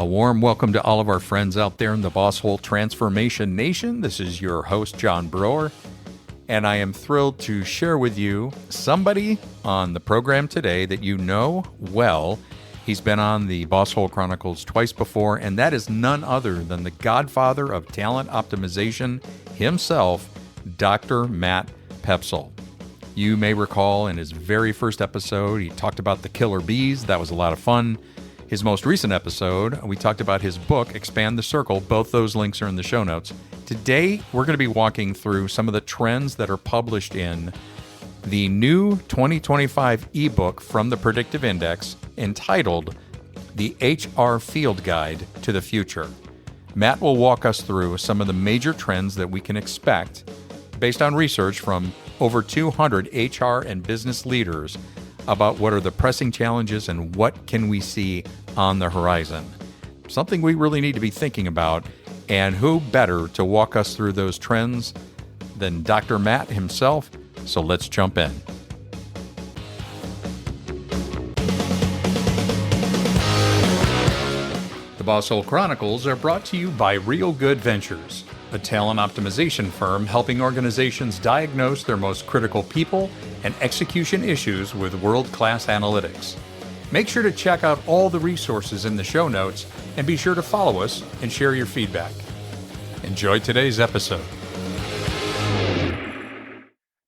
A warm welcome to all of our friends out there in the Boss Hole Transformation Nation. This is your host, John Broer, and I am thrilled to share with you somebody on the program today that you know well. He's been on the Boss Hole Chronicles twice before, and that is none other than the Godfather of Talent Optimization himself, Dr. Matt Poepsel. You may recall in his very first episode, he talked about the killer bees. That was a lot of fun. His most recent episode, we talked about his book, Expand the Circle. Both those links are in the show notes. Today, we're going to be walking through some of the trends that are published in the new 2025 ebook from the Predictive Index entitled The HR Field Guide to the Future. Matt will walk us through some of the major trends that we can expect based on research from over 200 HR and business leaders about what are the pressing challenges and what can we see on the horizon. Something we really need to be thinking about, and who better to walk us through those trends than Dr. Matt himself. So let's jump in. The Boss Hole Chronicles are brought to you by Real Good Ventures, a talent optimization firm helping organizations diagnose their most critical people and execution issues with world-class analytics. Make sure to check out all the resources in the show notes and be sure to follow us and share your feedback. Enjoy today's episode.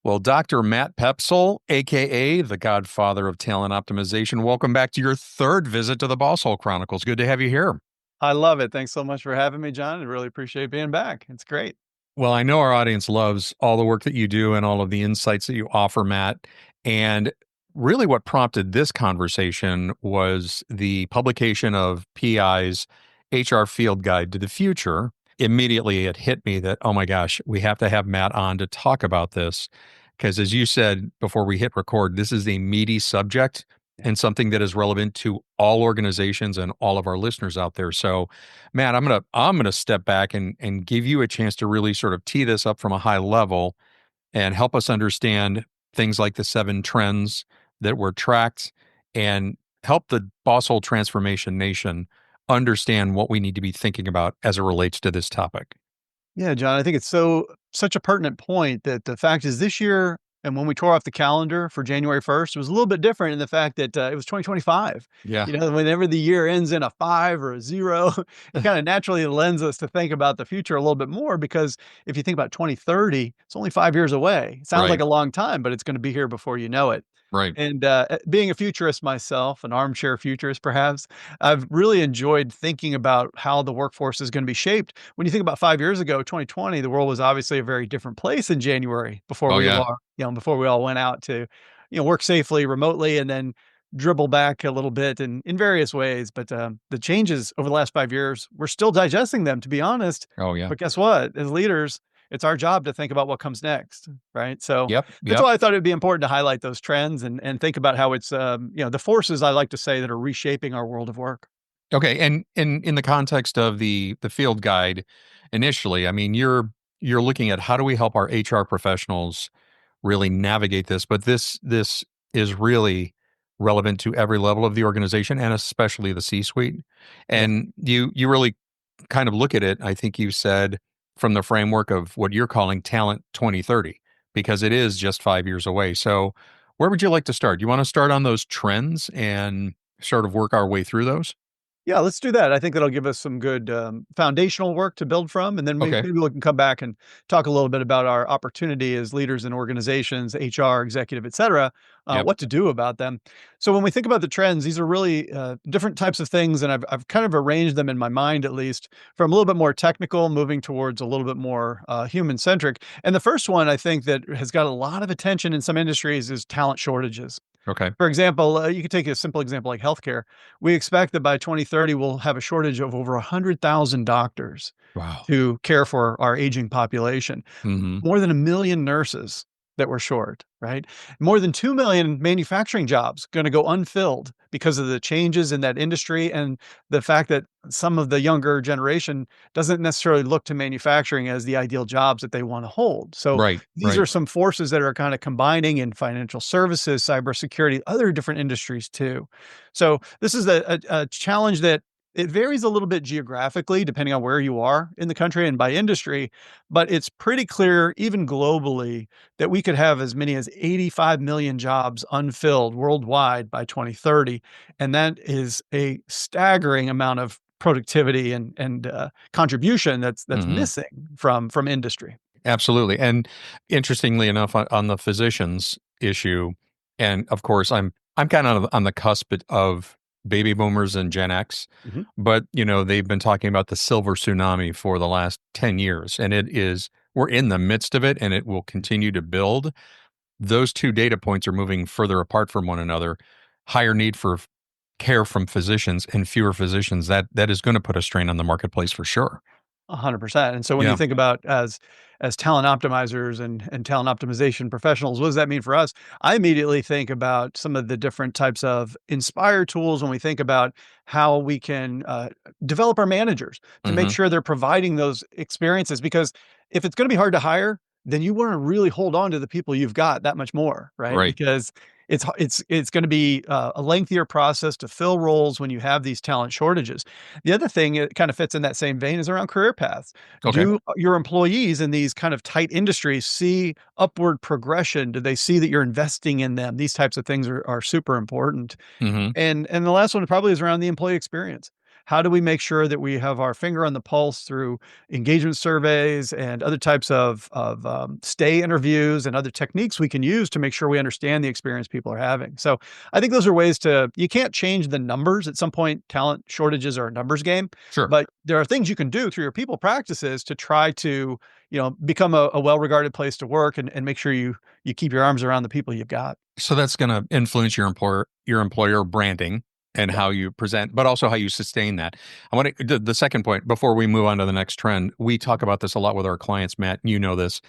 Well, Dr. Matt Poepsel, aka the Godfather of Talent Optimization, welcome back to your third visit to the Boss Hole Chronicles. Good to have you here. I love it. Thanks so much for having me, John. I really appreciate being back. It's great. Well, I know our audience loves all the work that you do and all of the insights that you offer, Matt. And really what prompted this conversation was the publication of PI's HR Field Guide to the Future. Immediately it hit me that, oh my gosh, we have to have Matt on to talk about this. Because as you said before we hit record, this is a meaty subject and something that is relevant to all organizations and all of our listeners out there. So, Matt, I'm gonna step back and give you a chance to really sort of tee this up from a high level and help us understand things like the 7 trends that were tracked and help the Boss Hole Transformation Nation understand what we need to be thinking about as it relates to this topic. Yeah, John, I think it's such a pertinent point that the fact is this year, and when we tore off the calendar for January 1st, it was a little bit different in the fact that it was 2025. Yeah. You know, whenever the year ends in a 5 or a 0, it kind of naturally lends us to think about the future a little bit more, because if you think about 2030, it's only 5 years away. It sounds Right. like a long time, but it's going to be here before you know it. Right. And being a futurist myself, an armchair futurist perhaps, I've really enjoyed thinking about how the workforce is going to be shaped. When you think about 5 years ago, 2020, the world was obviously a very different place in January before before we all went out to, work safely remotely and then dribble back a little bit in various ways. But the changes over the last 5 years, we're still digesting them, to be honest. Oh, yeah. But guess what? As leaders, it's our job to think about what comes next, right? So Yep. that's why I thought it'd be important to highlight those trends and think about how it's, the forces, I like to say, that are reshaping our world of work. Okay. And in the context of the field guide initially, I mean, you're looking at how do we help our HR professionals really navigate this, but this is really relevant to every level of the organization and especially the C-suite. And you really kind of look at it, I think you said, from the framework of what you're calling Talent 2030, because it is just 5 years away. So where would you like to start? You want to start on those trends and sort of work our way through those? Yeah, let's do that. I think that'll give us some good foundational work to build from. And then Okay. maybe we can come back and talk a little bit about our opportunity as leaders in organizations, HR, executive, et cetera, Yep. what to do about them. So when we think about the trends, these are really different types of things. And I've kind of arranged them in my mind, at least, from a little bit more technical, moving towards a little bit more human-centric. And the first one, I think, that has got a lot of attention in some industries is talent shortages. Okay. For example, you could take a simple example like healthcare. We expect that by 2030, we'll have a shortage of over 100,000 doctors Wow. to care for our aging population. Mm-hmm. More than 1 million nurses that we're short, right? More than 2 million manufacturing jobs going to go unfilled because of the changes in that industry and the fact that some of the younger generation doesn't necessarily look to manufacturing as the ideal jobs that they want to hold. So these are some forces that are kind of combining in financial services, cybersecurity, other different industries too. So this is a challenge that It varies a little bit geographically depending on where you are in the country and by industry, but it's pretty clear, even globally, that we could have as many as 85 million jobs unfilled worldwide by 2030, and that is a staggering amount of productivity and contribution that's Hmm. missing from industry. Absolutely. And interestingly enough, on the physicians issue, and of course, I'm kind of on the cusp of baby boomers and Gen X, Mhm. but they've been talking about the silver tsunami for the last 10 years, and we're in the midst of it, and it will continue to build. Those two data points are moving further apart from one another. Higher need for care from physicians and fewer physicians, that is going to put a strain on the marketplace for sure. 100%. And so when you Yeah. think about as talent optimizers and talent optimization professionals, what does that mean for us? I immediately think about some of the different types of Inspire tools when we think about how we can develop our managers to make Hmm. sure they're providing those experiences. Because if it's going to be hard to hire, then you want to really hold on to the people you've got that much more, right? Right. Because it's going to be a lengthier process to fill roles when you have these talent shortages. The other thing, it kind of fits in that same vein, is around career paths. Okay. Do your employees in these kind of tight industries see upward progression? Do they see that you're investing in them? These types of things are super important. Hmm. And the last one probably is around the employee experience. How do we make sure that we have our finger on the pulse through engagement surveys and other types of stay interviews and other techniques we can use to make sure we understand the experience people are having? So I think those are ways to you can't change the numbers. At some point, talent shortages are a numbers game, Sure. but there are things you can do through your people practices to try to, become a well-regarded place to work and make sure you keep your arms around the people you've got. So that's going to influence your employer branding and Yeah. how you present, but also how you sustain that. I want to the second point before we move on to the next trend. We talk about this a lot with our clients, Matt. You know this.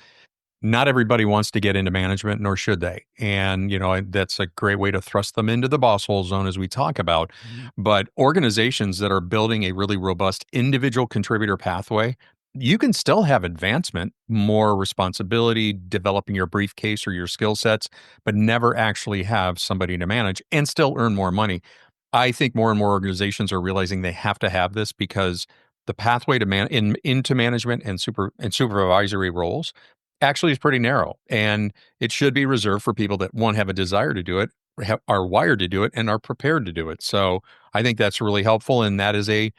Not everybody wants to get into management, nor should they. And that's a great way to thrust them into the boss hole zone, as we talk about. Mhm. But organizations that are building a really robust individual contributor pathway, you can still have advancement, more responsibility, developing your briefcase or your skill sets, but never actually have somebody to manage and still earn more money. I think more and more organizations are realizing they have to have this because the pathway to into management and supervisory roles actually is pretty narrow, and it should be reserved for people that one have a desire to do it, are wired to do it, and are prepared to do it. So I think that's really helpful, and that is a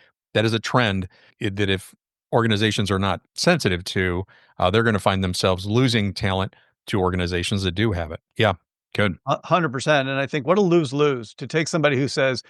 trend that if organizations are not sensitive to, they're going to find themselves losing talent to organizations that do have it. Yeah, good. 100%, and I think what a lose-lose to take somebody who says,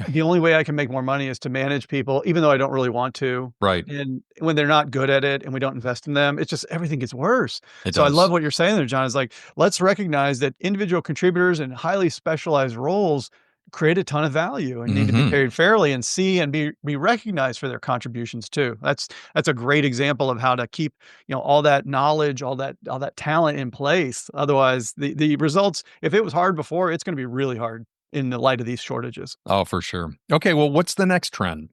"The only way I can make more money is to manage people, even though I don't really want to," Right. and when they're not good at it and we don't invest in them, it's just everything gets worse. It So I love does. what you're saying there, John, is like, let's recognize that individual contributors in highly specialized roles create a ton of value and need to be Hmm. paid fairly and see and be recognized for their contributions too. That's a great example of how to keep, all that knowledge, all that talent in place. Otherwise, the results, if it was hard before, it's gonna be really hard in the light of these shortages. Oh, for sure. Okay, well, what's the next trend?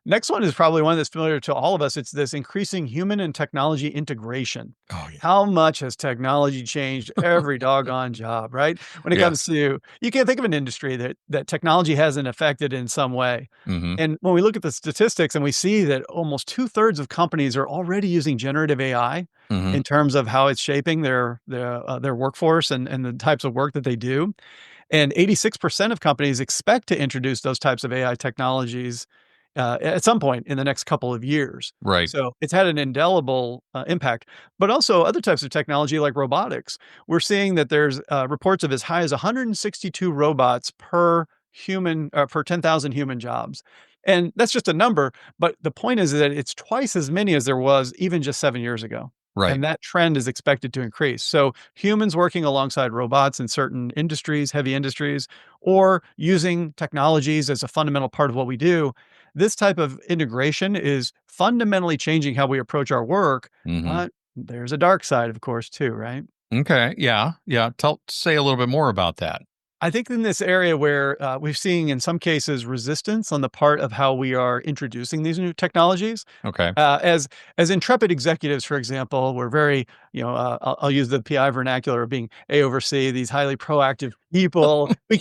Next one is probably one that's familiar to all of us. It's this increasing human and technology integration. Oh, yeah. How much has technology changed every doggone job, right? When it Yeah. comes to you can't think of an industry that technology hasn't affected in some way. Hmm. And when we look at the statistics and we see that almost two-thirds of companies are already using generative AI Hmm. in terms of how it's shaping their workforce and the types of work that they do. And 86% of companies expect to introduce those types of AI technologies at some point in the next couple of years. Right. So it's had an indelible impact, but also other types of technology like robotics. We're seeing that there's reports of as high as 162 robots per human per 10,000 human jobs. And that's just a number, but the point is that it's twice as many as there was even just 7 years ago. Right. And that trend is expected to increase. So humans working alongside robots in certain industries, heavy industries, or using technologies as a fundamental part of what we do, this type of integration is fundamentally changing how we approach our work, Hmm. but there's a dark side, of course, too, right? Okay. Yeah. Yeah. Say a little bit more about that. I think in this area where we're seeing in some cases resistance on the part of how we are introducing these new technologies. Okay. As intrepid executives, for example, we're very, I'll use the PI vernacular of being A over C, these highly proactive people. We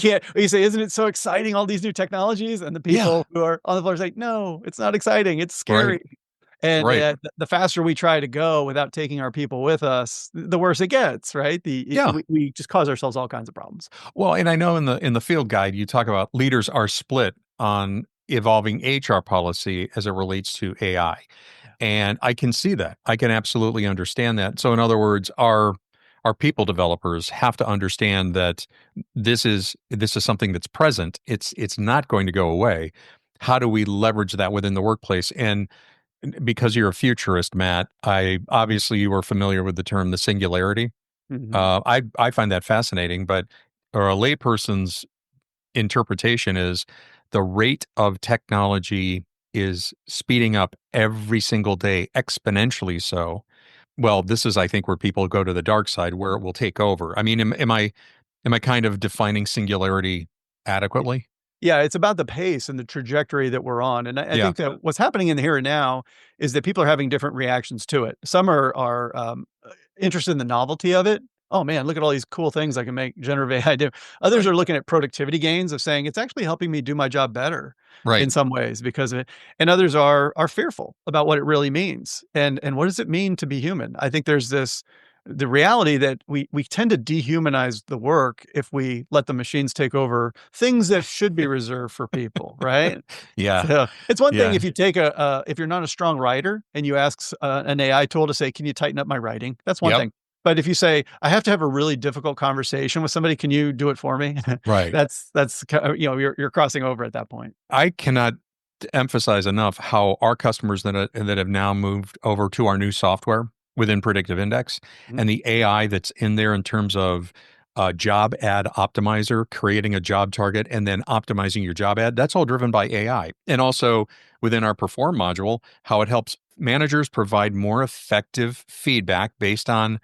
say, isn't it so exciting, all these new technologies? And the Yeah. people who are on the floor say, no, it's not exciting. It's Right. scary. And Right. the faster we try to go without taking our people with us, the worse it gets, right? Yeah. We just cause ourselves all kinds of problems. Well, and I know in the field guide you talk about leaders are split on evolving HR policy as it relates to AI. Yeah. And I can see that. I can absolutely understand that. So in other words, our people developers have to understand that this is something that's present. It's not going to go away. How do we leverage that within the workplace? And because you're a futurist, Matt, I obviously you are familiar with the term the singularity. Mhm. I find that fascinating, but or a layperson's interpretation is the rate of technology is speeding up every single day, exponentially so. Well, this is, I think, where people go to the dark side, where it will take over. I mean, am I kind of defining singularity adequately? Yeah, it's about the pace and the trajectory that we're on, and I Yeah. think that what's happening in the here and now is that people are having different reactions to it. Some are interested in the novelty of it. "Oh, man, look at all these cool things I can make generative AI do." Others Right. are looking at productivity gains of saying, "It's actually helping me do my job better Right. in some ways because of it." And others are fearful about what it really means, and what does it mean to be human? I think there's the reality that we tend to dehumanize the work if we let the machines take over things that should be reserved for people, right? Yeah. So, it's one thing Yeah. if you take if you're not a strong writer and you ask an AI tool to say, "Can you tighten up my writing?" That's one Yep. thing. But if you say, "I have to have a really difficult conversation with somebody, can you do it for me?" Right. You're crossing over at that point. I cannot emphasize enough how our customers that have now moved over to our new software within Predictive Index Mhm. and the AI that's in there in terms of job ad optimizer, creating a job target and then optimizing your job ad, that's all driven by AI. And also within our Perform module, how it helps managers provide more effective feedback based on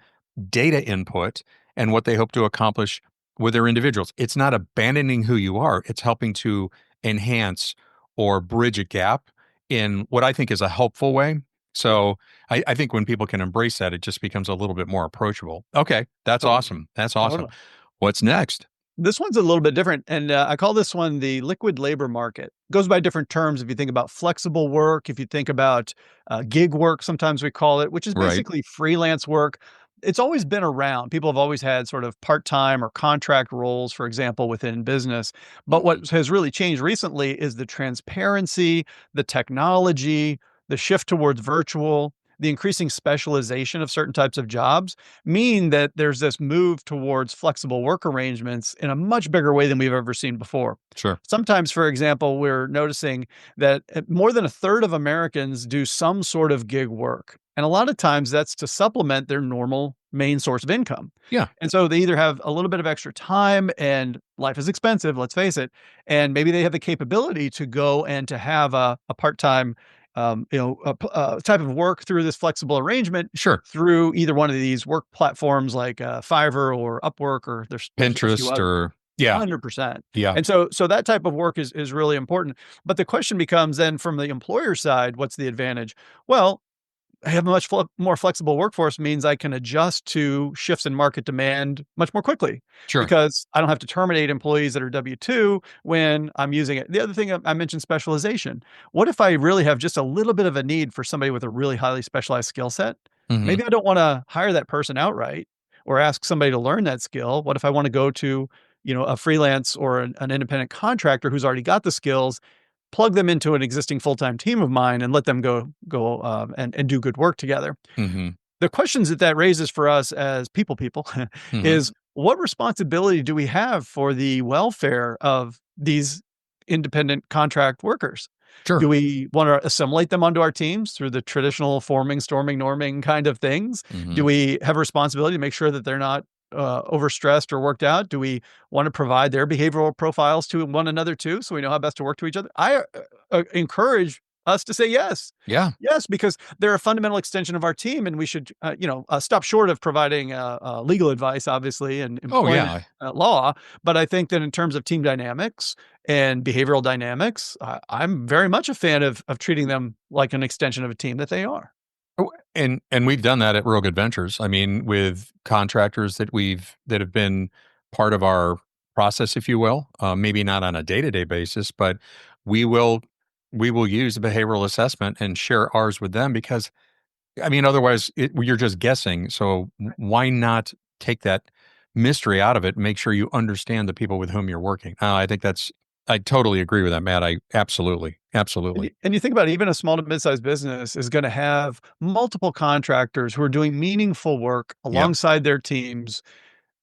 data input and what they hope to accomplish with their individuals. It's not abandoning who you are, it's helping to enhance or bridge a gap in what I think is a helpful way. Yeah, So I think when people can embrace that, it just becomes a little bit more approachable. Okay, that's totally, awesome. That's awesome. totally. What's next? This one's a little bit different, and I call this one the liquid labor market. Goes by different terms if you think about flexible work, if you think about gig work, sometimes we call it, which is Right. basically freelance work. It's always been around. People have always had sort of part-time or contract roles, for example, within business. But Mm, what has really changed recently is the transparency, the technology, the shift towards virtual, the increasing specialization of certain types of jobs mean that there's this move towards flexible work arrangements in a much bigger way than we've ever seen before. sure. Sometimes, for example, we're noticing that more than a third of Americans do some sort of gig work. And a lot of times that's to supplement their normal main source of income. Yeah, And so they either have a little bit of extra time and life is expensive, let's face it. And maybe they have the capability to go and to have a part time type of work through this flexible arrangement sure. through either one of these work platforms like Fiverr or Upwork, or there's a few Pinterest others. or yeah, 100%. yeah, And so that type of work is really important. But the question becomes then from the employer side, what's the advantage? Well, I have a much more flexible workforce means I can adjust to shifts in market demand much more quickly sure. because I don't have to terminate employees that are W-2 when I'm using it. The other thing I mentioned specialization. What if I really have just a little bit of a need for somebody with a really highly specialized skill set? Hmm. Maybe I don't want to hire that person outright or ask somebody to learn that skill. What if I want to go to, a freelance or an independent contractor who's already got the skills, plug them into an existing full-time team of mine and let them and do good work together. Hmm. The questions that raises for us as people Hmm. is what responsibility do we have for the welfare of these independent contract workers? Do Sure. we want to assimilate them onto our teams through the traditional forming, storming, norming kind of things? Hmm. Do we have a responsibility to make sure that they're not overstressed or worked out? Do we want to provide their behavioral profiles to one another too, so we know how best to work to each other? I encourage us to say yes. Yeah. Yes, because they're a fundamental extension of our team, and we should, stop short of providing legal advice, obviously, and Oh, employment yeah. law. But I think that in terms of team dynamics and behavioral dynamics, I'm very much a fan of treating them like an extension of a team that they are. Oh, and we've done that at Real Good Ventures. I mean, with contractors that have been part of our process, if you will. Maybe not on a day-to-day basis, but we will we will use the behavioral assessment and share ours with them because I mean, otherwise you're just guessing. So why not take that mystery out of it and make sure you understand the people with whom you're working? I totally agree with that, Matt. I absolutely, absolutely. And you think about it, even a small to mid-sized business is going to have multiple contractors who are doing meaningful work Yep. alongside their teams.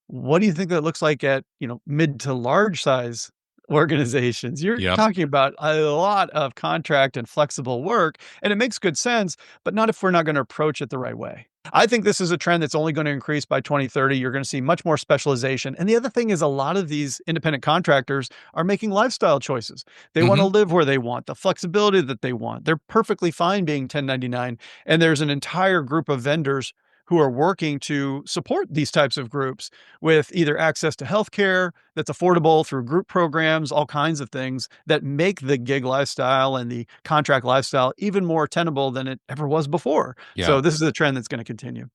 What do you think that looks like at, mid to large size organizations? You're Yep. talking about a lot of contract and flexible work, and it makes good sense, but not if we're not going to approach it the right way. I think this is a trend that's only going to increase by 2030. You're going to see much more specialization. And the other thing is a lot of these independent contractors are making lifestyle choices. They want to Hmm. live where they want, the flexibility that they want. They're perfectly fine being 1099. And there's an entire group of vendors who are working to support these types of groups with either access to healthcare that's affordable through group programs, all kinds of things that make the gig lifestyle and the contract lifestyle even more tenable than it ever was before. Yeah. So this is a trend that's going to continue.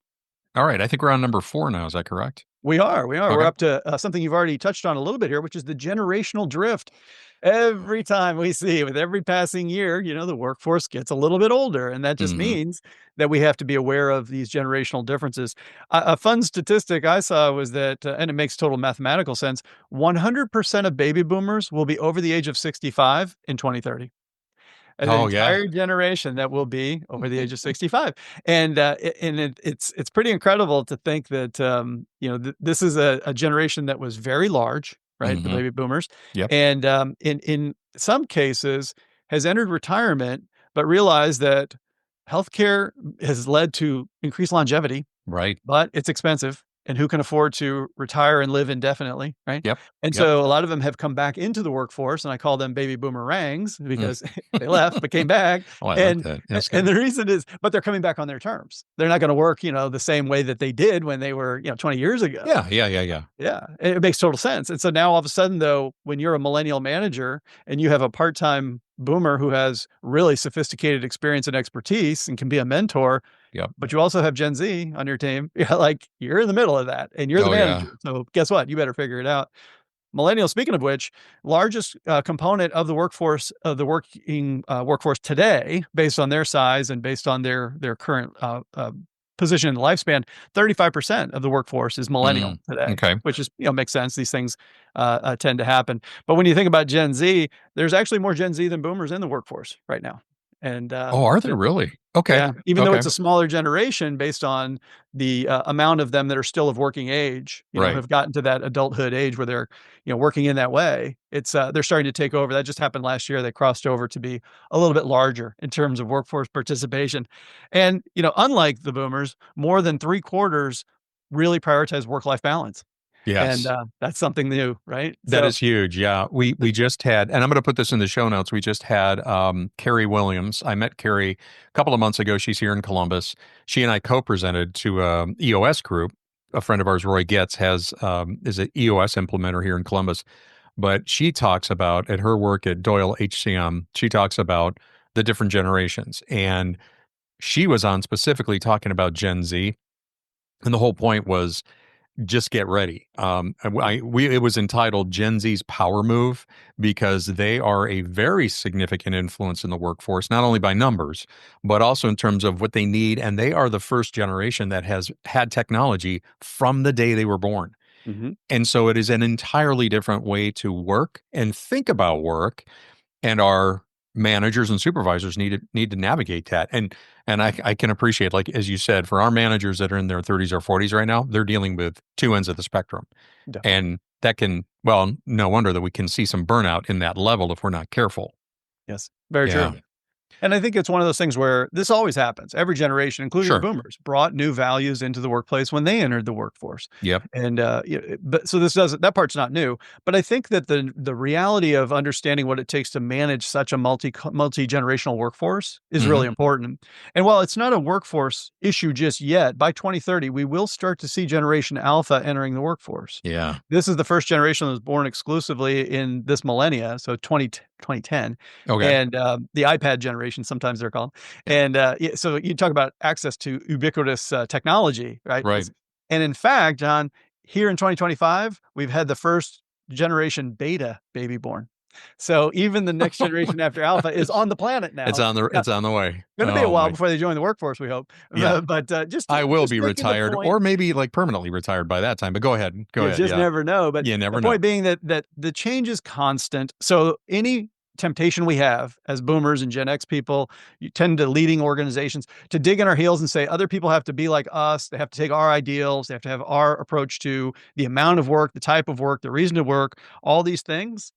All right. I think we're on number 4 now. Is that correct? We are. We're Okay. up to something you've already touched on a little bit here, which is the generational drift. Every time we see with every passing year, the workforce gets a little bit older, and that just Hmm. means that we have to be aware of these generational differences. A fun statistic I saw was that, and it makes total mathematical sense, 100% of baby boomers will be over the age of 65 in 2030. An Oh, yeah. entire generation that will be over the age of 65. And, it's pretty incredible to think that, this is a generation that was very large, right? The Hmm. baby boomers, Yep. and, in some cases has entered retirement, but realized that healthcare has led to increased longevity, Right. but it's expensive, and who can afford to retire and live indefinitely, right? Yep. And Yep. so a lot of them have come back into the workforce, and I call them baby boomerangs Mm. because they left but came back, Oh, I like and that. That's and good. the reason is but they're coming back on their terms. They're not gonna work, the same way that they did when they were, 20 years ago. Yeah. Yeah. Yeah. Yeah. Yeah, it makes total sense, and so now all of a sudden, though, when you're a millennial manager and you have a part-time boomer who has really sophisticated experience and expertise and can be a mentor, Yep. but you also have Gen Z on your team, yeah, like, you're in the middle of that, and you're the Oh, yeah. manager, so guess what? You better figure it out. Millennials, speaking of which, largest, component of the workforce today, based on their size and based on their current, position in the lifespan, 35% of the workforce is millennial Mm. today, Okay. which is, makes sense. These things, tend to happen. But when you think about Gen Z, there's actually more Gen Z than boomers in the workforce right now. And, Oh, are there really? Okay. yeah, even though Okay. it's a smaller generation based on the, amount of them that are still of working age, Right. have gotten to that adulthood age where they're, working in that way. They're starting to take over. That just happened last year. They crossed over to be a little bit larger in terms of workforce participation. And, unlike the boomers, more than 3/4 really prioritize work-life balance. And, Yes. that's something new, right? That So is huge. Yeah. We just had, and I'm going to put this in the show notes. We just had Carrie Williams. I met Carrie a couple of months ago. She's here in Columbus. She and I co-presented to EOS group. A friend of ours, Roy Getz, is an EOS implementer here in Columbus. But she talks about at her work at Doyle HCM. She talks about the different generations, and she was on specifically talking about Gen Z. And the whole point was just get ready. It was entitled Gen Z's Power Move because they are a very significant influence in the workforce, not only by numbers, but also in terms of what they need. And they are the first generation that has had technology from the day they were born. Mhm. And so it is an entirely different way to work and think about work, and our managers and supervisors need to navigate that. And I can appreciate, like as you said, for our managers that are in their 30s or 40s right now, they're dealing with two ends of the spectrum, Definitely. and that can, well, no wonder that we can see some burnout in that level if we're not careful. Yes. Very Yeah. true. And I think it's one of those things where this always happens. Every generation, including the Sure. boomers, brought new values into the workplace when they entered the workforce. Yep. And but so this doesn't that part's not new. But I think that the reality of understanding what it takes to manage such a multi-generational workforce is Hmm. really important. And while it's not a workforce issue just yet, by 2030 we will start to see Generation Alpha entering the workforce. Yeah. This is the first generation that was born exclusively in this millennia, so 2010, Okay. and the iPad generation, sometimes they're called. And so you talk about access to ubiquitous technology, right? Right. And in fact, John, here in 2025, we've had the first generation beta baby born. So even the next generation after Alpha is it's on the planet now. it's on the way. Going to be a Oh while my. before they join the workforce, we hope. Yeah. But I will just be making the retired, point. or maybe like permanently retired by that time. But go ahead. Go You ahead. just Yeah. never know. But You the never know. point being that the change is constant. So any temptation we have as boomers and Gen X people, you tend to leading organizations to dig in our heels and say other people have to be like us. They have to take our ideals. They have to have our approach to the amount of work, the type of work, the reason to work, all these things.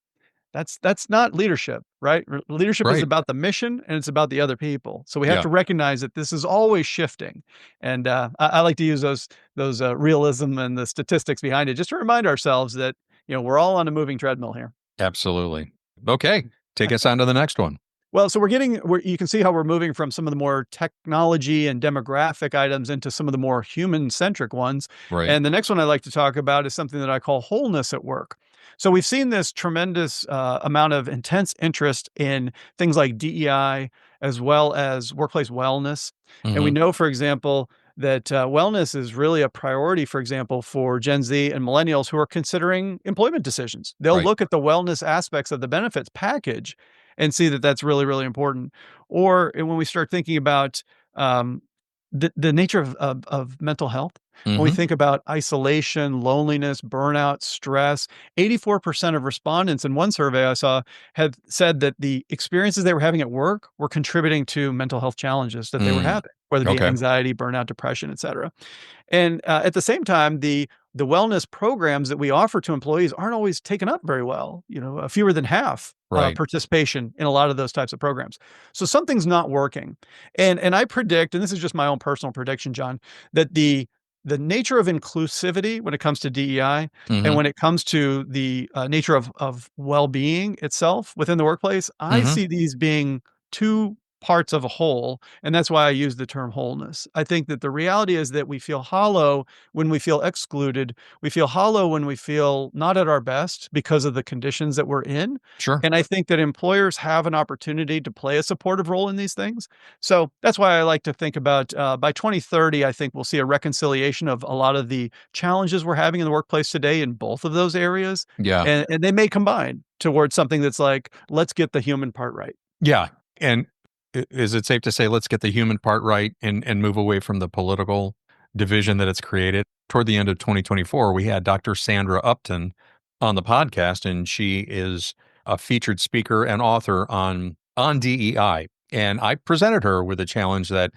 That's not leadership, right? Leadership is Right. about the mission and it's about the other people. So we have Yeah. to recognize that this is always shifting, and I like to use those realism and the statistics behind it just to remind ourselves that we're all on a moving treadmill here. Absolutely. Okay. Take us on to the next one. Well, so you can see how we're moving from some of the more technology and demographic items into some of the more human centric ones. Right. And the next one I like to talk about is something that I call wholeness at work. So we've seen this tremendous amount of intense interest in things like DEI as well as workplace wellness. And we Hmm. know, for example, that wellness is really a priority, for example, for Gen Z and millennials who are considering employment decisions. They'll Right. look at the wellness aspects of the benefits package and see that that's really, really important. Or when we start thinking about um, the nature of mental health, when we Hmm. think about isolation, loneliness, burnout, stress, 84% of respondents in one survey I saw had said that the experiences they were having at work were contributing to mental health challenges that they were Mm. having, whether it be Okay. anxiety, burnout, depression, et cetera. And at the same time, the wellness programs that we offer to employees aren't always taken up very well. Fewer than half Right. participation in a lot of those types of programs. So something's not working. And I predict, and this is just my own personal prediction, John, that the nature of inclusivity when it comes to DEI and Hmm. when it comes to the nature of well-being itself within the workplace, I Hmm. see these being two parts of a whole, and that's why I use the term wholeness. I think that the reality is that we feel hollow when we feel excluded. We feel hollow when we feel not at our best because of the conditions that we're in. Sure. And I think that employers have an opportunity to play a supportive role in these things. So that's why I like to think about by 2030, I think we'll see a reconciliation of a lot of the challenges we're having in the workplace today in both of those areas. Yeah. And they may combine towards something that's like, let's get the human part right. Yeah. And is it safe to say let's get the human part right and move away from the political division that it's created? Toward the end of 2024, we had Dr. Sandra Upton on the podcast, and she is a featured speaker and author on DEI. And I presented her with a challenge and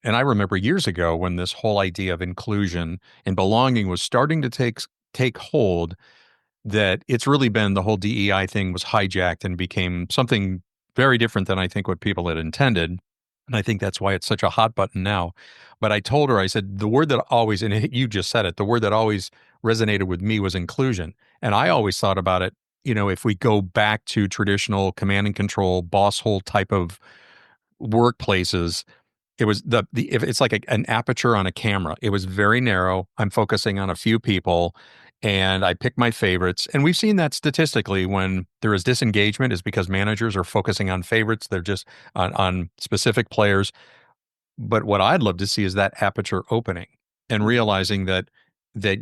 I remember years ago when this whole idea of inclusion and belonging was starting to take hold, that it's really been the whole DEI thing was hijacked and became something very different than I think what people had intended. And I think that's why it's such a hot button now. But I told her, I said, the word that always, and you just said it, the word that always resonated with me was inclusion. And I always thought about it, if we go back to traditional command and control, boss hole type of workplaces, it was if it's like an aperture on a camera. It was very narrow. I'm focusing on a few people and I pick my favorites. And we've seen that statistically when there is disengagement is because managers are focusing on favorites. They're just on specific players. But what I'd love to see is that aperture opening and Mhm. realizing that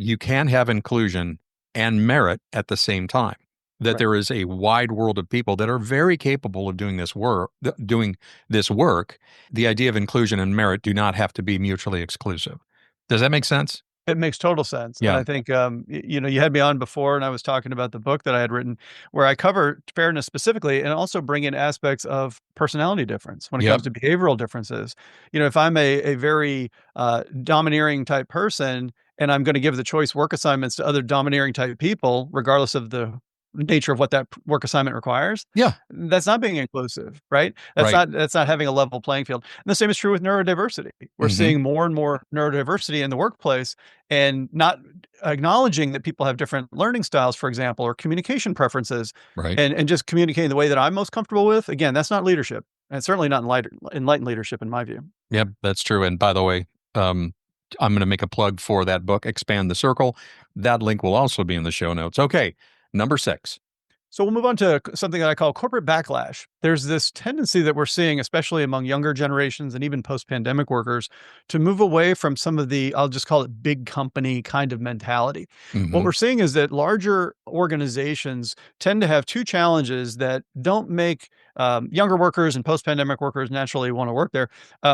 you can have inclusion and merit at the same time. That Right. there is a wide world of people that are very capable of doing this work. The idea of inclusion and merit do not have to be mutually exclusive. Does that make sense? It makes total sense, and Yeah. I think, you had me on before, and I was talking about the book that I had written, where I cover fairness specifically, and also bring in aspects of personality difference when it comes Yep. to behavioral differences. If I'm a very domineering type person, and I'm going to give the choice work assignments to other domineering type people, regardless of the nature of what that work assignment requires, Yeah. that's not being inclusive, right? That's Right. not having a level playing field. And the same is true with neurodiversity. We're Hmm. seeing more and more neurodiversity in the workplace and not acknowledging that people have different learning styles, for example, or communication preferences, Right. and just communicating the way that I'm most comfortable with. Again, that's not leadership. And certainly not enlightened leadership in my view. Yep, that's true. And by the way, um, I'm going to make a plug for that book, Expand the Circle. That link will also be in the show notes. Okay, number 6. So we'll move on to something that I call corporate backlash. There's this tendency that we're seeing, especially among younger generations and even post-pandemic workers, to move away from some of the, I'll just call it big company kind of mentality. What Hmm. we're seeing is that larger organizations tend to have two challenges that don't make younger workers and post-pandemic workers naturally want to work there.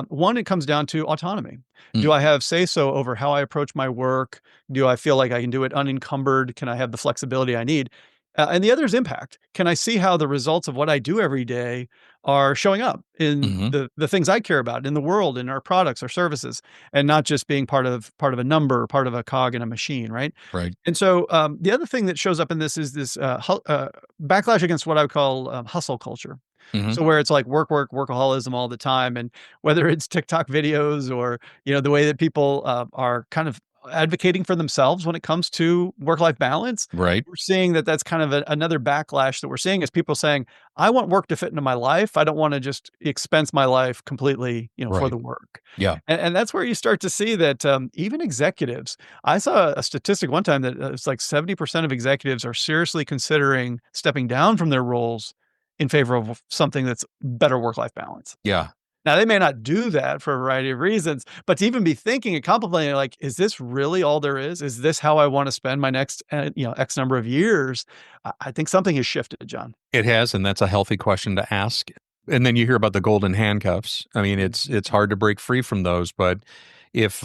One, it comes down to autonomy. Do I have say so over how I approach my work? Do I feel like I can do it unencumbered? Can I have the flexibility I need? And the other is impact. Can I see how the results of what I do every day are showing up in Hmm. the things I care about in the world, in our products or services, and not just being part of a number, part of a cog in a machine, right? Right. And so the other thing that shows up in this is this backlash against what I would call hustle culture. Hmm. So where it's like work, work, workaholism all the time, and whether it's TikTok videos or the way that people are kind of advocating for themselves when it comes to work-life balance, Right. we're seeing that that's kind of another backlash that we're seeing is people saying, "I want work to fit into my life. I don't want to just expense my life completely, for Right. the work." Yeah. And that's where you start to see that even executives. I saw a statistic one time that it's like 70% of executives are seriously considering stepping down from their roles in favor of something that's better work-life balance. Yeah. Now, they may not do that for a variety of reasons, but to even be thinking and contemplating, like, is this really all there is? Is this how I want to spend my next, X number of years? I think something has shifted, John. It has, and that's a healthy question to ask. And then you hear about the golden handcuffs. I mean, it's hard to break free from those, but if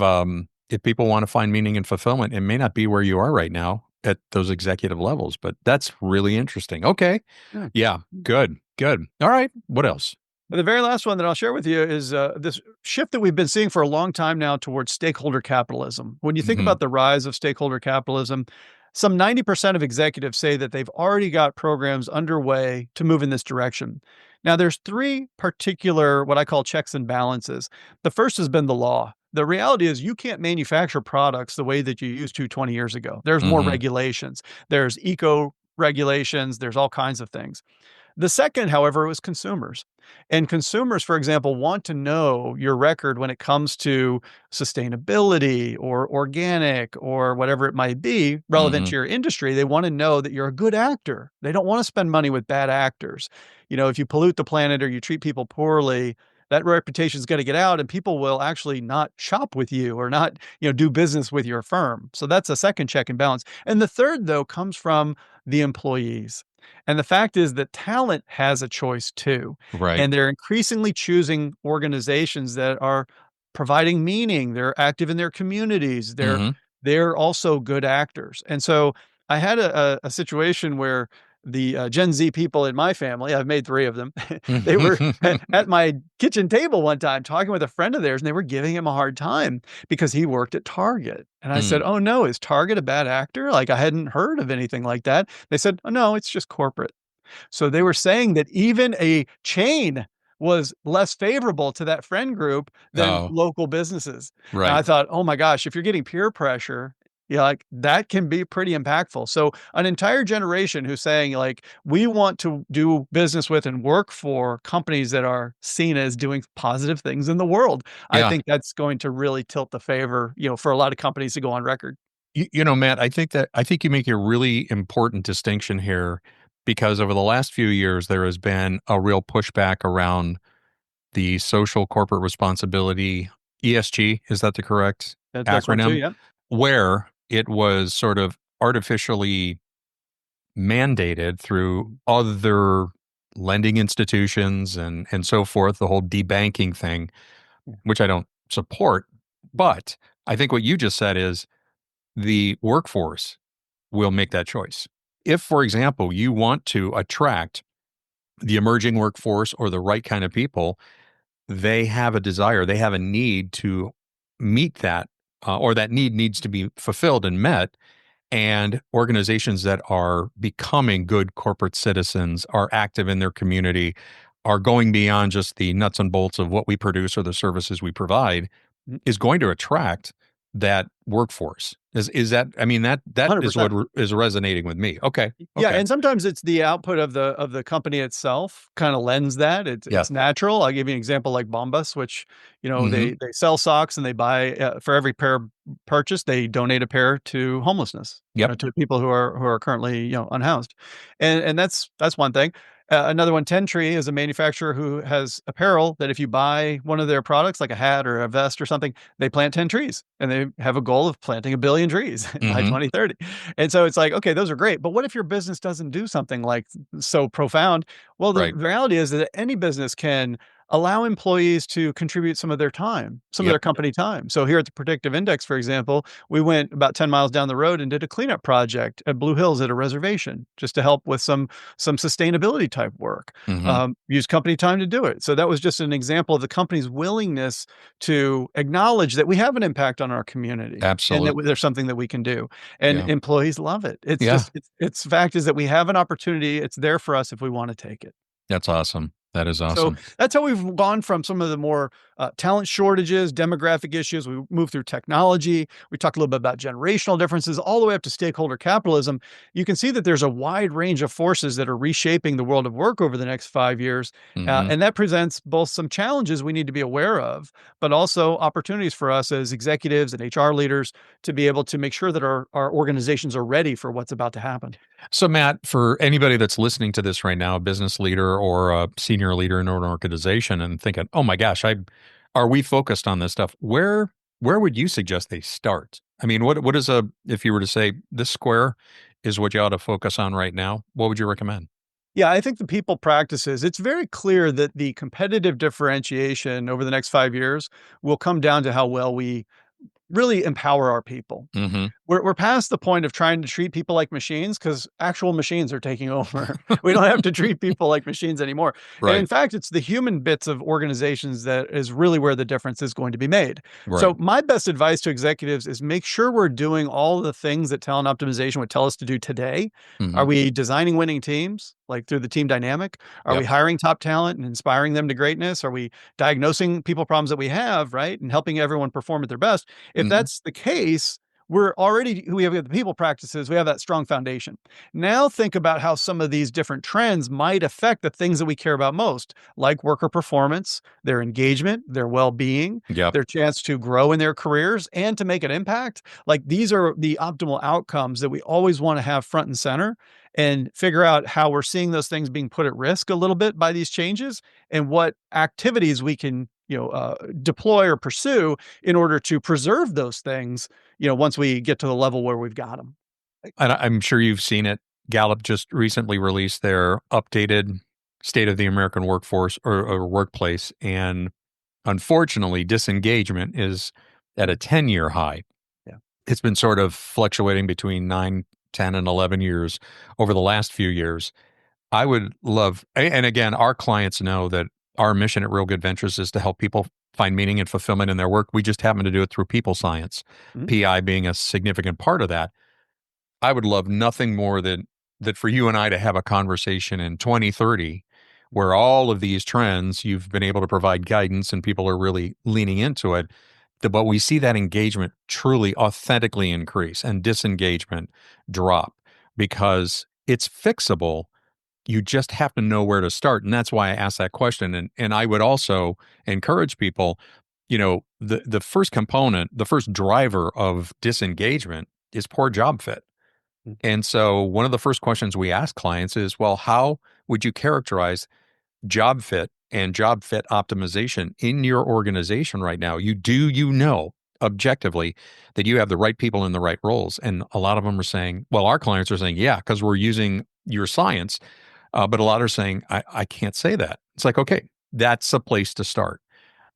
people want to find meaning and fulfillment, it may not be where you are right now at those executive levels, but that's really interesting. Okay. Yeah. Yeah, good. Good. All right. What else? But the very last one that I'll share with you is this shift that we've been seeing for a long time now towards stakeholder capitalism. When you think Hmm. about the rise of stakeholder capitalism, some 90% of executives say that they've already got programs underway to move in this direction. Now, there's three particular, what I call checks and balances. The first has been the law. The reality is you can't manufacture products the way that you used to 20 years ago. There's more Hmm. regulations, there's eco regulations, there's all kinds of things. The second, however, was consumers. And consumers, for example, want to know your record when it comes to sustainability or organic or whatever it might be relevant Hmm. to your industry. They want to know that you're a good actor. They don't want to spend money with bad actors. If you pollute the planet or you treat people poorly, that reputation is going to get out and people will actually not shop with you or not, do business with your firm. So that's a second check and balance. And the third, though, comes from the employees. And the fact is that talent has a choice too. Right. And they're increasingly choosing organizations that are providing meaning. They're active in their communities. Hmm. They're also good actors. And so I had a situation where the Gen Z people in my family, I've made three of them, they were at my kitchen table one time talking with a friend of theirs, and they were giving him a hard time because he worked at Target. And I said, Mm. "Oh no, is Target a bad actor?" Like I hadn't heard of anything like that. They said, "Oh no, it's just corporate." So they were saying that even a chain was less favorable to that friend group than Oh, local businesses. And I right. thought, "Oh my gosh, if you're getting peer pressure, yeah, like that can be pretty impactful." So an entire generation who's saying like, "We want to do business with and work for companies that are seen as doing positive things in the world." I Yeah. think that's going to really tilt the favor, for a lot of companies to go on record. Matt, I think you make a really important distinction here because over the last few years, there has been a real pushback around the social corporate responsibility, ESG. Is that the correct That's one too, acronym? yeah. Where it was sort of artificially mandated through other lending institutions and so forth, the whole debanking thing, Yeah. which I don't support. But I think what you just said is the workforce will make that choice. If, for example, you want to attract the emerging workforce or the right kind of people, they have a desire, they have a need to meet that, or that need needs to be fulfilled and met. And organizations that are becoming good corporate citizens, are active in their community, are going beyond just the nuts and bolts of what we produce or the services we provide, is going to attract that workforce. Is that, I mean, that is what 100%. is resonating with me. Okay. Yeah, Okay. and sometimes it's the output of the company itself kind of lends that. It's Yes. natural. I'll give you an example like Bombas, which, Hmm. they sell socks and they buy, for every pair purchased, they donate a pair to homelessness, Yep. to people who are currently, unhoused. And that's one thing. Another one, Ten Tree, is a manufacturer who has apparel that if you buy one of their products, like a hat or a vest or something, they plant 10 trees and they have a goal of planting a billion trees by Hmm. 2030. And so it's like, okay, those are great. But what if your business doesn't do something like so profound? Well, the Right. reality is that any business can allow employees to contribute some of their time, some of Yep. their company time. So here at the Predictive Index, for example, we went about 10 miles down the road and did a cleanup project at Blue Hills at a reservation just to help with some sustainability type work. Hmm. Use company time to do it. So that was just an example of the company's willingness to acknowledge that we have an impact on our community and that Absolutely. there's something that we can do. And Yeah. employees love it. It's Yeah. just it's fact is that we have an opportunity. It's there for us if we want to take it. That's awesome. That is So awesome. that's how we've gone from some of the more talent shortages, demographic issues. We moved through technology. We talked a little bit about generational differences, all the way up to stakeholder capitalism. You can see that there's a wide range of forces that are reshaping the world of work over the next 5 years. Hmm. And that presents both some challenges we need to be aware of, but also opportunities for us as executives and HR leaders to be able to make sure that our organizations are ready for what's about to happen. So, Matt, for anybody that's listening to this right now, a business leader or a senior leader in an organization, and thinking, "Oh my gosh, I are we focused on this stuff?" Where would you suggest they start? I mean, what is a if you were to say this square is what you ought to focus on right now? What would you recommend? Yeah, I think the people practices, it's very clear that the competitive differentiation over the next 5 years will come down to how well we really empower our people. Hmm. We're past the point of trying to treat people like machines because actual machines are taking over. We don't have to treat people like machines anymore. And in Right. fact, it's the human bits of organizations that is really where the difference is going to be made. Right. So my best advice to executives is make sure we're doing all the things that talent optimization would tell us to do today. Hmm. Are we designing winning teams, like through the team dynamic? Are we Yep. hiring top talent and inspiring them to greatness? Are we diagnosing people problems that we have, right? And helping everyone perform at their best? If Hmm. that's the case, we have the people practices, we have that strong foundation. Now think about how some of these different trends might affect the things that we care about most, like worker performance, their engagement, their well-being, Yep. their chance to grow in their careers and to make an impact. Like these are the optimal outcomes that we always want to have front and center and figure out how we're seeing those things being put at risk a little bit by these changes and what activities we can deploy or pursue in order to preserve those things, once we get to the level where we've got them. And I'm sure you've seen it. Gallup just recently released their updated state of the American workforce or workplace, and unfortunately, disengagement is at a 10-year high. Yeah. It's been sort of fluctuating between 9, 10, and 11 years over the last few years. I would love, and again, our clients know that our mission at Real Good Ventures is to help people find meaning and fulfillment in their work. We just happen to do it through people science, Mhm. PI being a significant part of that. I would love nothing more than that for you and I to have a conversation in 2030 where all of these trends you've been able to provide guidance and people are really leaning into it. But we see that engagement truly authentically increase and disengagement drop because it's fixable. You just have to know where to start. And that's why I asked that question. And I would also encourage people, the first component, the first driver of disengagement is poor job fit. Mm. And so one of the first questions we ask clients is, well, how would you characterize job fit and job fit optimization in your organization right now? You know objectively that you have the right people in the right roles? And a lot of them are saying, well, our clients are saying, yeah, because we're using your science. But a lot are saying, I can't say that. It's like, okay, that's a place to start.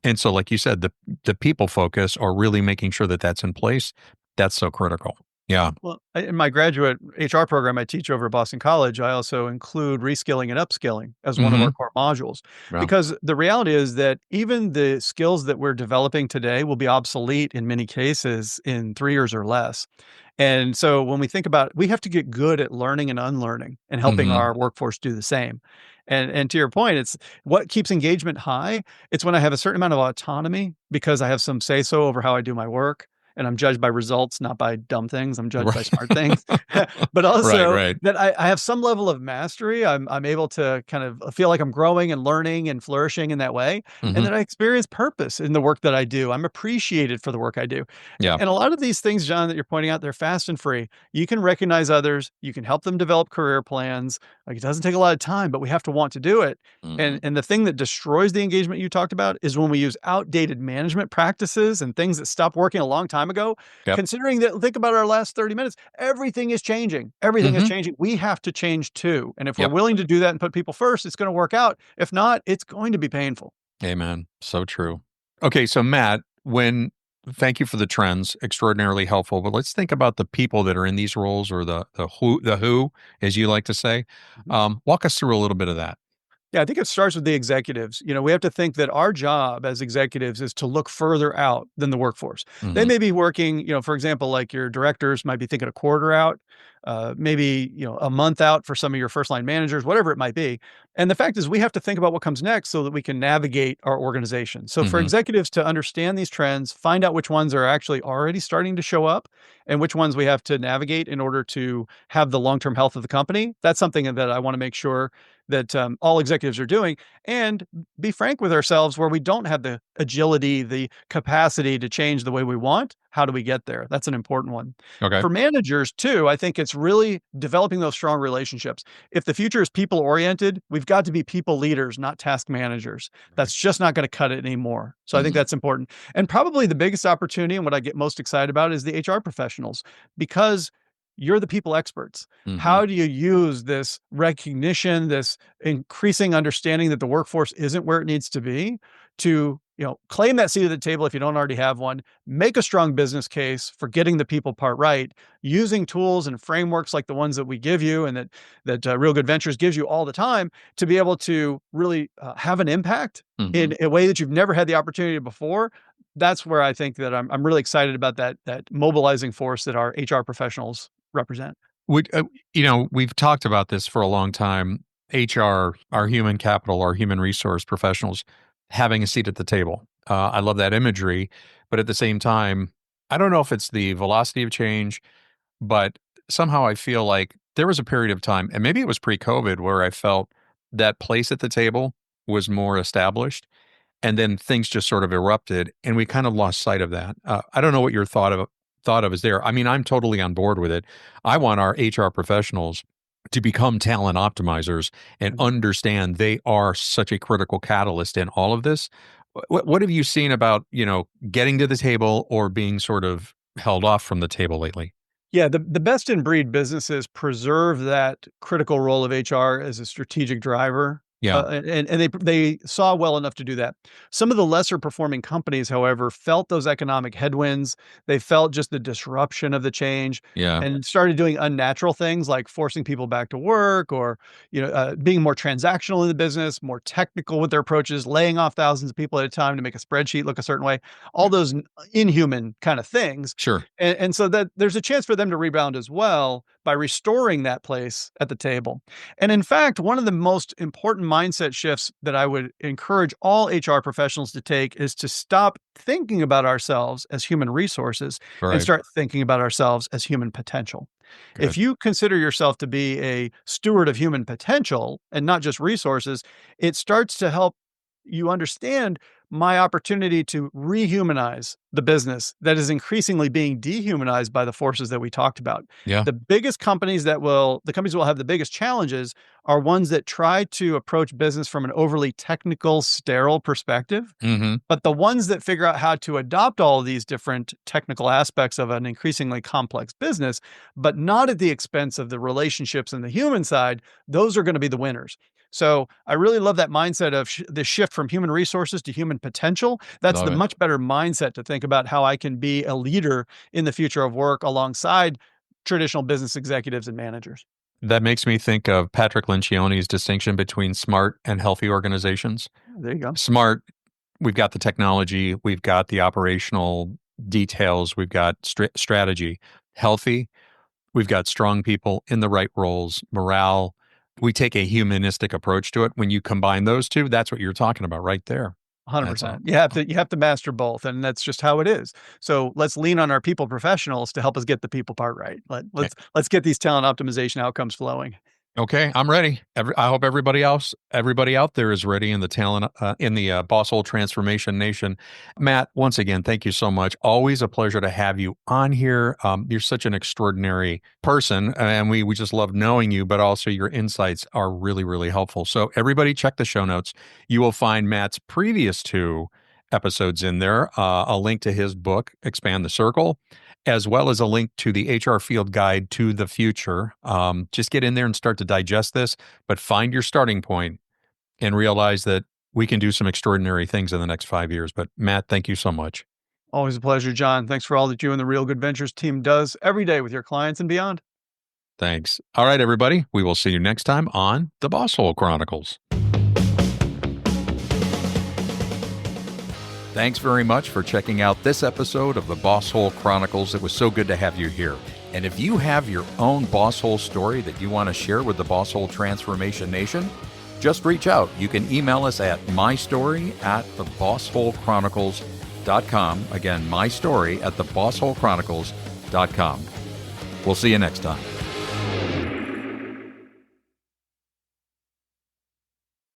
And so, like you said, the people focus or really making sure that that's in place, that's so critical. Yeah. Well, in my graduate HR program I teach over at Boston College, I also include reskilling and upskilling as one of our Hmm. core modules. Yeah. Because the reality is that even the skills that we're developing today will be obsolete in many cases in 3 years or less. And so when we think about we have to get good at learning and unlearning and helping Hmm. our workforce do the same. And to your point, it's what keeps engagement high. It's when I have a certain amount of autonomy because I have some say so over how I do my work. And I'm judged by results, not by dumb things. I'm judged by Right. smart things. But Right. also Right. that I have some level of mastery. I'm able to kind of feel like I'm growing and learning and flourishing in that way. And Hmm. that I experience purpose in the work that I do. I'm appreciated for the work I do. Yeah. And a lot of these things, John, that you're pointing out, they're fast and free. You can recognize others, you can help them develop career plans. Like it doesn't take a lot of time, but we have to want to do it. Hmm. And the thing that destroys the engagement you talked about is when we use outdated management practices and things that stopped working a long time ago. Yep. Considering that, think about our last 30 minutes, everything is changing. Everything is Hmm. changing. We have to change too. And if we're Yep. willing to do that and put people first, it's going to work out. If not, it's going to be painful. Amen. So true. Okay, so Matt, when thank you for the trends, extraordinarily helpful. But let's think about the people that are in these roles, or the who, as you like to say. Walk us through a little bit of that. Yeah, I think it starts with the executives. We have to think that our job as executives is to look further out than the workforce. They Hmm. may be working, for example, like your directors might be thinking a quarter out, maybe, a month out for some of your first line managers, whatever it might be. And the fact is, we have to think about what comes next so that we can navigate our organization. So for Hmm. executives to understand these trends, find out which ones are actually already starting to show up and which ones we have to navigate in order to have the long term health of the company. That's something that I want to make sure that all executives are doing, and be frank with ourselves where we don't have the agility, the capacity to change the way we want. How do we get there? That's an important one. Okay. For managers, too, I think it's really developing those strong relationships. If the future is people oriented, we've got to be people leaders, not task managers. Right. That's just not going to cut it anymore. So I think Hmm. that's important. And probably the biggest opportunity and what I get most excited about is the HR professionals because you're the people experts. Hmm. How do you use this recognition, this increasing understanding that the workforce isn't where it needs to be to, claim that seat at the table if you don't already have one, make a strong business case for getting the people part right, using tools and frameworks like the ones that we give you and that Real Good Ventures gives you all the time to be able to really have an impact Hmm. in a way that you've never had the opportunity before. That's where I think that I'm really excited about that mobilizing force that our HR professionals represent. We, we've talked about this for a long time. HR, our human capital, our human resource professionals, having a seat at the table. I love that imagery, but at the same time, I don't know if it's the velocity of change, but somehow I feel like there was a period of time, and maybe it was pre-COVID, where I felt that place at the table was more established, and then things just sort of erupted, and we kind of lost sight of that. I don't know what your thought of is there. I mean, I'm totally on board with it. I want our HR professionals to become talent optimizers and Mhm. understand they are such a critical catalyst in all of this. What have you seen about, getting to the table or being sort of held off from the table lately? Yeah, the best in breed businesses preserve that critical role of HR as a strategic driver, Yeah. and they saw well enough to do that. Some of the lesser performing companies, however, felt those economic headwinds. They felt just the disruption of the change Yeah. and started doing unnatural things like forcing people back to work or being more transactional in the business, more technical with their approaches, laying off thousands of people at a time to make a spreadsheet look a certain way. All those inhuman kind of things Sure. and so that there's a chance for them to rebound as well by restoring that place at the table. And in fact, one of the most important mindset shifts that I would encourage all HR professionals to take is to stop thinking about ourselves as human resources and Right. start thinking about ourselves as human potential. If Good. you consider yourself to be a steward of human potential and not just resources, it starts to help you understand my opportunity to rehumanize the business that is increasingly being dehumanized by the forces that we talked about. Yeah. The companies that will have the biggest challenges are ones that try to approach business from an overly technical, sterile perspective. Hmm. But the ones that figure out how to adopt all of these different technical aspects of an increasingly complex business, but not at the expense of the relationships and the human side, those are going to be the winners. So I really love that mindset of the shift from human resources to human potential. That's Love the it. much better mindset to think about how I can be a leader in the future of work alongside traditional business executives and managers. That makes me think of Patrick Lencioni's distinction between smart and healthy organizations. There you go. Smart, we've got the technology, we've got the operational details, we've got strategy. Healthy, we've got strong people in the right roles, morale. We take a humanistic approach to it. When you combine those two, that's what you're talking about right there. That's all. 100%. You have to master both, and that's just how it is. So let's lean on our people professionals to help us get the people part right. Let's get these talent optimization outcomes flowing. Okay, I'm ready. I hope everybody out there is ready in the talent, in the Boss Hole Transformation Nation. Matt, once again, thank you so much. Always a pleasure to have you on here. You're such an extraordinary person, and we just love knowing you. But also, your insights are really, really helpful. So, everybody, check the show notes. You will find Matt's previous 2 episodes in there. A link to his book, Expand the Circle, as well as a link to the HR Field Guide to the Future. Just get in there and start to digest this, but find your starting point and realize that we can do some extraordinary things in the next 5 years. But Matt, thank you so much. Always a pleasure, John. Thanks for all that you and the Real Good Ventures team does every day with your clients and beyond. Thanks. All right, everybody. We will see you next time on the Boss Hole Chronicles. Thanks very much for checking out this episode of the Boss Hole Chronicles. It was so good to have you here. And if you have your own Boss Hole story that you want to share with the Boss Hole Transformation Nation, just reach out. You can email us at mystory@thebossholechronicles.com. Again, mystory@thebossholechronicles.com. We'll see you next time.